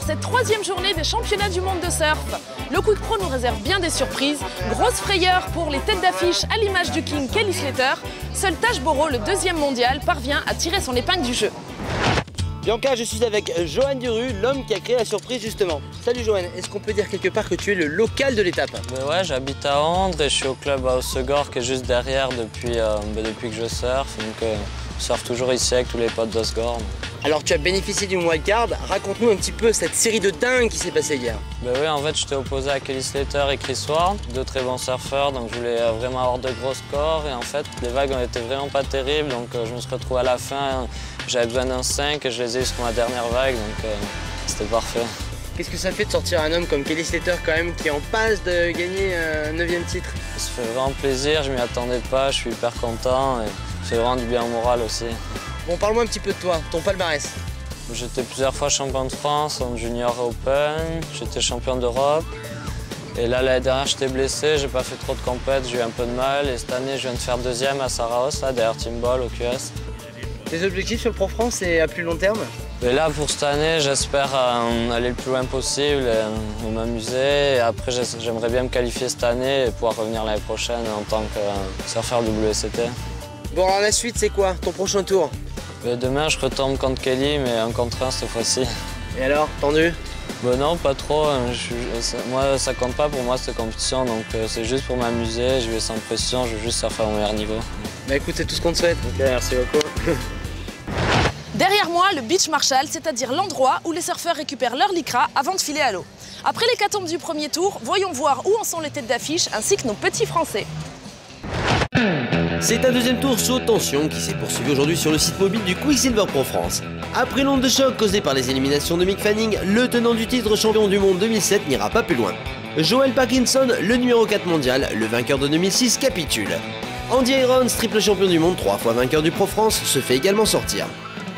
cette troisième journée des championnats du monde de surf. Le Coup de Pro nous réserve bien des surprises. Grosse frayeur pour les têtes d'affiche à l'image du King Kelly Slater. Seul Tache-Boro, le deuxième mondial, parvient à tirer son épingle du jeu. Bianca, je suis avec Johan Duru, l'homme qui a créé la surprise justement. Salut Johan, est-ce qu'on peut dire quelque part que tu es le local de l'étape? Ouais, j'habite à Andres et je suis au club à Hossegor qui est juste derrière depuis que je surfe. Donc je surfe toujours ici avec tous les potes d'Hossegor. Alors tu as bénéficié d'une wildcard, raconte-nous un petit peu cette série de dingues qui s'est passée hier. Oui, en fait j'étais opposé à Kelly Slater et Chris Ward, deux très bons surfeurs, donc je voulais vraiment avoir de gros scores et en fait les vagues ont été vraiment pas terribles, donc je me suis retrouvé à la fin, j'avais besoin d'un 5 et je les ai eu sur ma dernière vague, donc c'était parfait. Qu'est-ce que ça fait de sortir un homme comme Kelly Slater quand même qui est en passe de gagner un 9e titre? Ça fait vraiment plaisir, je m'y attendais pas, je suis hyper content et ça fait vraiment du bien au moral aussi. Bon, parle-moi un petit peu de toi, ton palmarès. J'étais plusieurs fois champion de France en Junior Open, j'étais champion d'Europe. Et là, l'année dernière, j'étais blessé, j'ai pas fait trop de compètes, j'ai eu un peu de mal. Et cette année, je viens de faire deuxième à Saraos, là, derrière Timbol au QS. Tes objectifs sur Pro France, c'est à plus long terme? Et là, pour cette année, j'espère aller le plus loin possible et m'amuser. Et après, j'aimerais bien me qualifier cette année et pouvoir revenir l'année prochaine en tant que surfeur WST. Bon, alors la suite, c'est quoi, ton prochain tour? Demain, je retombe contre Kelly, mais 1 contre 1 cette fois-ci. Et alors, tendu? Non, pas trop. Moi, ça compte pas pour moi, cette compétition. Donc, c'est juste pour m'amuser. Je vais sans pression, je veux juste surfer à mon meilleur niveau. Bah écoute, c'est tout ce qu'on te souhaite. Ok, merci beaucoup. Derrière moi, le Beach Marshall, c'est-à-dire l'endroit où les surfeurs récupèrent leur lycra avant de filer à l'eau. Après l'hécatombe du premier tour, voyons voir où en sont les têtes d'affiche ainsi que nos petits Français. C'est un deuxième tour sous haute tension qui s'est poursuivi aujourd'hui sur le site mobile du Quicksilver Pro France. Après l'onde de choc causée par les éliminations de Mick Fanning, le tenant du titre champion du monde 2007 n'ira pas plus loin. Joel Parkinson, le numéro 4 mondial, le vainqueur de 2006, capitule. Andy Irons, triple champion du monde, 3 fois vainqueur du Pro France, se fait également sortir.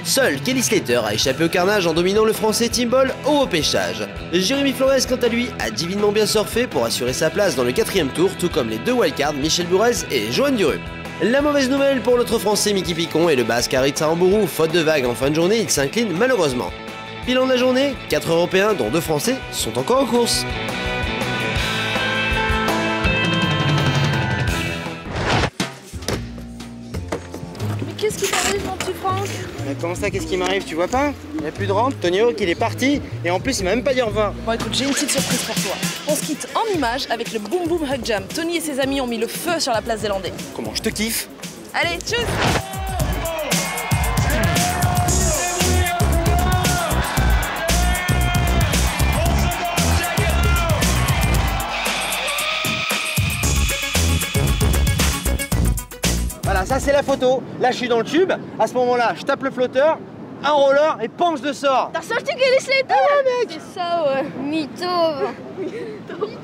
Seul Kelly Slater a échappé au carnage en dominant le français Timbol au repêchage. Jérémy Flores, quant à lui, a divinement bien surfé pour assurer sa place dans le 4e tour, tout comme les deux wildcards Michel Bourrez et Johan Duru. La mauvaise nouvelle pour l'autre français Mickey Picon et le basque Harit Sarambourou, faute de vagues en fin de journée, il s'incline malheureusement. Bilan de la journée, 4 Européens dont 2 Français sont encore en course. Mais qu'est-ce qui t'arrive, mon petit Franck? Mais comment ça, qu'est-ce qui m'arrive? Tu vois pas? Il n'y a plus de rampe, Tony Hawk il est parti et en plus il m'a même pas dit au revoir. Bon écoute, j'ai une petite surprise pour toi. On se quitte en images avec le Boom Boom Hug Jam. Tony et ses amis ont mis le feu sur la place des Landais. Comment je te kiffe? Allez, tchuss! Voilà, ça c'est la photo. Là je suis dans le tube. À ce moment-là, je tape le flotteur, un roller et pan, je le sors. T'as sorti Kelly Slater? Ah ouais, mec! C'est ça, ouais. Mytho.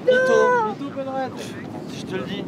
Mytho, Conrad. Je te le dis.